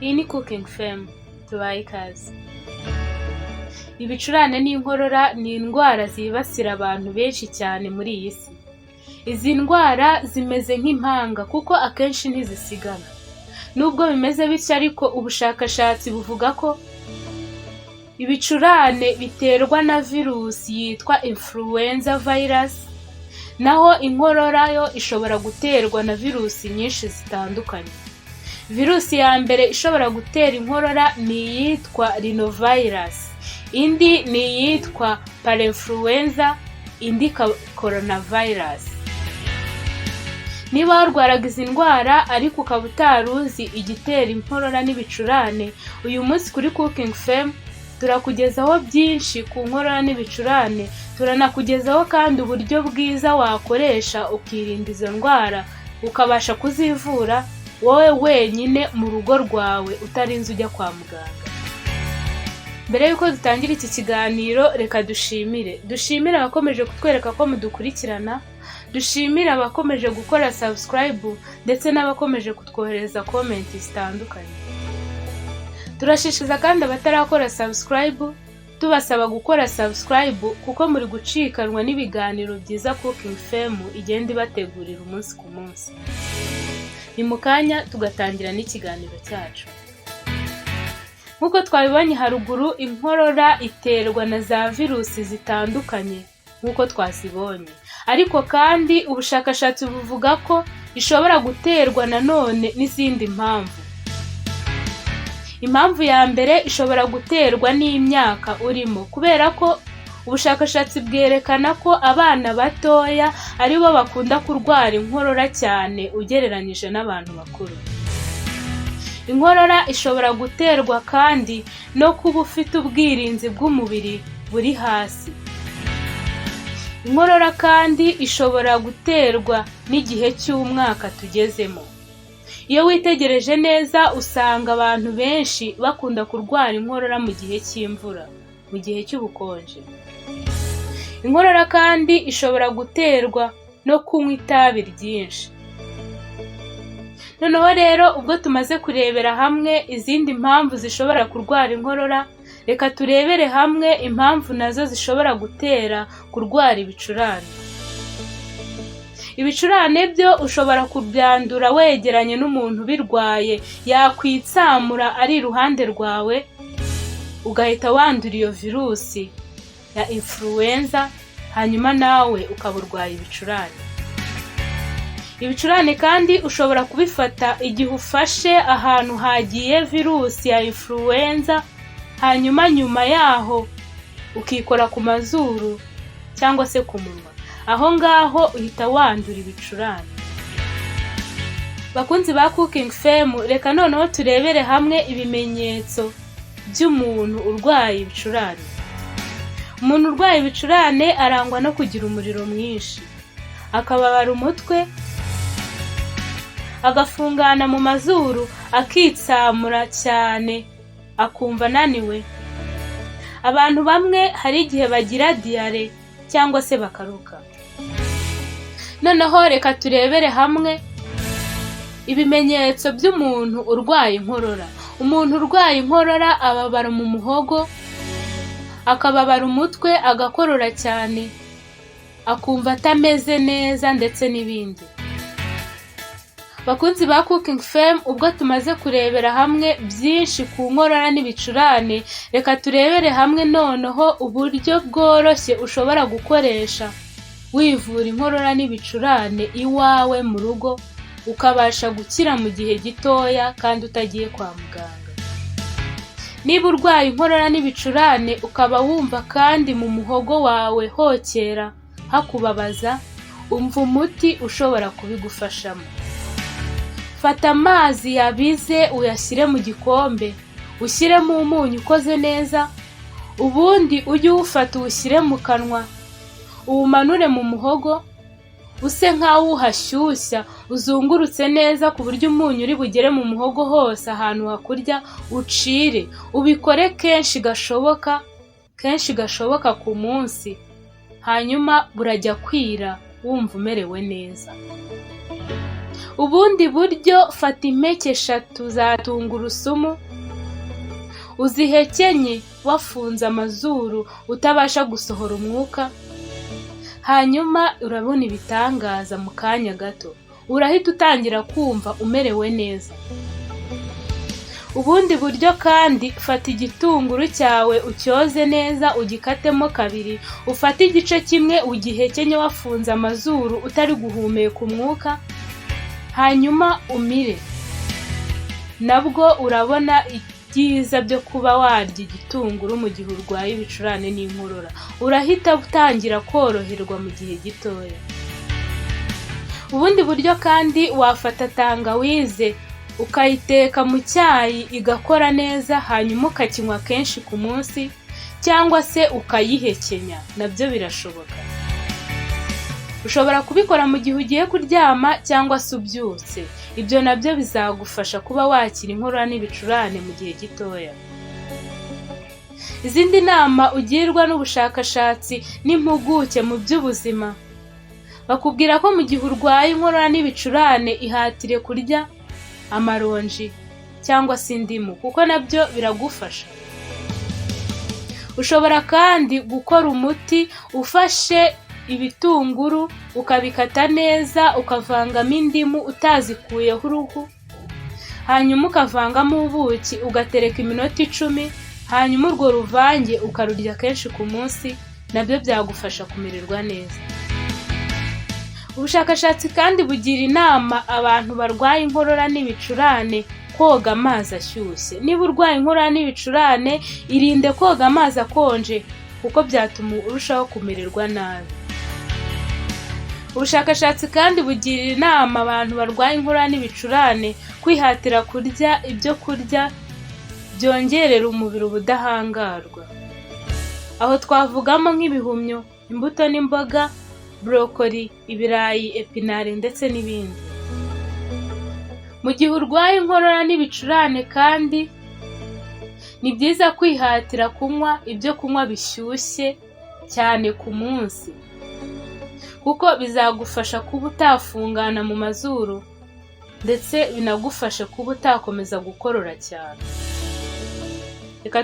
Iyi ni Cooking Fame, tubaye ikaze. Ibicurane n'inkorora ni indwara zibasira abantu benshi cyane muri iyi si. Izi ndwara zimeze nk'impanga kuko akenshi ntizisigana. Nubwo bimeze bityo ariko ubushakashatsi buvuga ko ibicurane biterwa na virusi yitwa influenza virus, naho inkorora yo ishobora guterwa na virusi nyinshi zitandukanye. Virusi ya mbere ishobora gutera inkorora ni iyitwa rhinovirus, indi ni iyitwa parainfluenza, indi coronavirus. Niba warwaraga izi ndwara ariko ukaba utari uzi igitera inkorora n'ibicurane, uyu munsi kuri Cooking Fame turakugezaho byinshi ku nkorora n'ibicurane, turanakugezaho kandi uburyo bwiza wakoresha ukirinda izo ndwara ukabasha kuzivura wowe wenyine mu rugo rwawe utarinze ujya kwa muganga. Mbere yuko dutangira iki kiganiro, reka dushimire abakomeje kutwereka ko mudukurikirana, dushimire abakomeje gukora subscribe ndetse n'abakomeje kutwohereza comment zitandukanye. Turashishikariza kandi abatarakora subscribe tubasaba gukora subscribe kuko muri gucikanwa n'ibiganiro byiza Cooking Fame igenda ibategurira umunsi ku munsi. Ni mu kanya tugatangira n'ikiganiro cyacu. Nk'uko twabibonye haruguru, inkorora iterwa na za virusi zitandukanye nk'uko twazibonye, ariko kandi ubushakashatsi buvuga ko ishobora guterwa nanone n'izindi mpamvu. Impamvu ya mbere ishobora guterwa n'imyaka urimo, kubera ko ubushakashatsi bwerekana ko abana batoya aribo bakunda kurwara inkorora cyane ugereranyije n'abantu bakuru. Inkorora ishobora guterwa kandi no kuba ufite ubwirinzi bw'umubiri buri hasi. Inkorora kandi ishobora guterwa n'igihe cy'umwaka tugezemo. Iyo witegereje neza usanga abantu benshi bakunda kurwara inkorora mu gihe cy'imvura, mu gihe cy'ubukonje. Inkorora kandi ishobora guterwa no kunywa itabi ryinshi. Noneho rero ubwo tumaze kurebera hamwe izindi mpamvu zishobora kurwara inkorora, reka turebere hamwe impamvu nazo zishobora gutera kurwara ibicurane. Ibicurane byo ushobora kubyandura wegeranye n'umuntu birwaye, yakwitsamura ari iruhande rwawe ugahita wandura iyo virusi ya influenza, hanyuma nawe ukaba urwaye ibicurane. Ibicurane kandi ushobora kubifata igihe ufashe ahantu hagiye virusi ya influenza, hanyuma nyuma yaho ukikora ku mazuru cyangwa se ku munwa, aho ngaho uhita wandura ibicurane. Bakunzi ba Cooking Fame, reka noneho turebere hamwe ibimenyetso by'umuntu urwaye ibicurane. Umuntu urwaye ibicurane arangwa no kugira umuriro mwinshi, akababara umutwe, agafungana mu mazuru, akitsamura cyane, akumva ananiwe. Abantu bamwe hari igihe bagira diare cyangwa se bakaruka. Noneho reka turebere hamwe ibimenyetso by'umuntu urwaye inkorora. Umuntu urwaye inkorora ababara mu muhogo, akababara umutwe, agakorora cyane, akumva atameze neza ndetse n'ibindi. Bakunzi ba Cooking Fame, ubwo tumaze kurebera hamwe byinshi ku nkorora n'ibicurane, reka turebere hamwe noneho uburyo bworoshye ushobora gukoresha wivura inkorora n'ibicurane iwawe mu rugo, ukabasha gukira mu gihe gitoya kandi utagiye kwa muganga. Niba urwaye inkorora n'ibicurane ukaba wumva kandi mu muhogo wawe hokera hakubabaza, umva umuti ushobora kubigufashamo. Fata amazi yabize uyashyire mu gikombe, ushyiremo umunyu ukoze neza, ubundi ujye uwufata uwushyire mu kanwa, uwumanure mu muhogo, use nk'aho uhashyushya, uzungurutse neza ku buryo umunyu uri bugere mu muhogo hose ahantu hakurya, ucire. Ubikore kenshi gashoboka ku munsi, hanyuma burajya kwira wumva umerewe neza. Ubundi buryo, fata impeke 3 za tungurusumu uzihekenye wafunze amazuru utabasha gusohora umwuka, hanyuma urabona ibitangaza mu kanya gato, urahita utangira kumva umerewe neza. Ubundi buryo kandi, fata igitunguru cyawe ucyoze neza ugikatemo 2, ufate igice kimwe ugihekenye wafunze amazuru utari guhumeka umwuka, hanyuma umire. Nabwo urabona ibyiza byo kuba warya igitunguru mu gihe urwaye ibicurane n'inkorora, urahita utangira koroherwa mu gihe gitoya. Ubundi buryo kandi, wafata tangawize ukayiteka mu cyayi igakora neza, hanyuma ukakinywa kenshi ku munsi, cyangwa se ukayihekenya, nabyo birashoboka. Ushobora kubikora mu gihe ugiye kuryama cyangwa se ubyutse, ibyo nabyo bizagufasha kuba wakira inkorora n'ibicurane mu gihe gitoya. Izindi nama ugirwa n'ubushakashatsi n'impuguke mu by'ubuzima, bakubwira ko mu gihe urwaye inkorora n'ibicurane ihatire kurya amaronji cyangwa se indimu, kuko nabyo biragufasha. Ushobora kandi gukora umuti ufashe ibitunguru ukabikata neza ukavangamo indimu utazikuyeho uruhu, hanyuma ukavangamo ubuki ugatereka iminota 10, hanyuma urwo ruvange ukarurya kenshi ku munsi, nabyo byagufasha kumererwa neza. Ubushakashatsi kandi bugira inama abantu barwaye inkorora n'ibicurane koga amazi ashyushye. Niba urwaye inkorora n'ibicurane, irinde koga amazi akonje kuko byatuma urushaho kumererwa nabi. Ubushakashatsi kandi bugira inama abantu barwaye inkorora n'ibicurane kwihatira kurya ibyo kurya byongerera umubiri ubudahangarwa. Aho twavugamo nk'ibihumyo, imbuto n'imboga, brokoli, ibirayi, epinari ndetse n'ibindi. Mu gihe urwaye inkorora n'ibicurane kandi, ni byiza kwihatira kunywa ibyo kunywa bishyushye cyane ku munsi, kuko bizagufasha kuba utafungana mu mazuru ndetse binagufasha kuba utakomeza gukorora cyane. Reka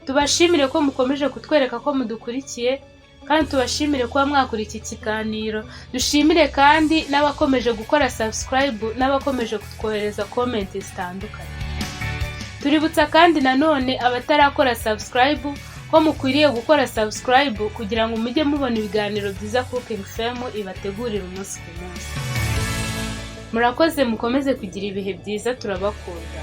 tubashimire ko mukomeje kutwereka ko mudukurikiye, kandi tubashimire kuba mwakora iki kiganiro. Dushimire kandi n'abakomeje gukora subscribe n'abakomeje kutwohereza comment zitandukanye. Tuributsa kandi nanone abatarakora subscribe ko mukwiriye gukora subscribe kugira ngo mujye mubona ibiganiro byiza Cooking Fam ibategurira umunsi ku munsi. Murakoze, mukomeze kugira ibihe byiza, turabakunda.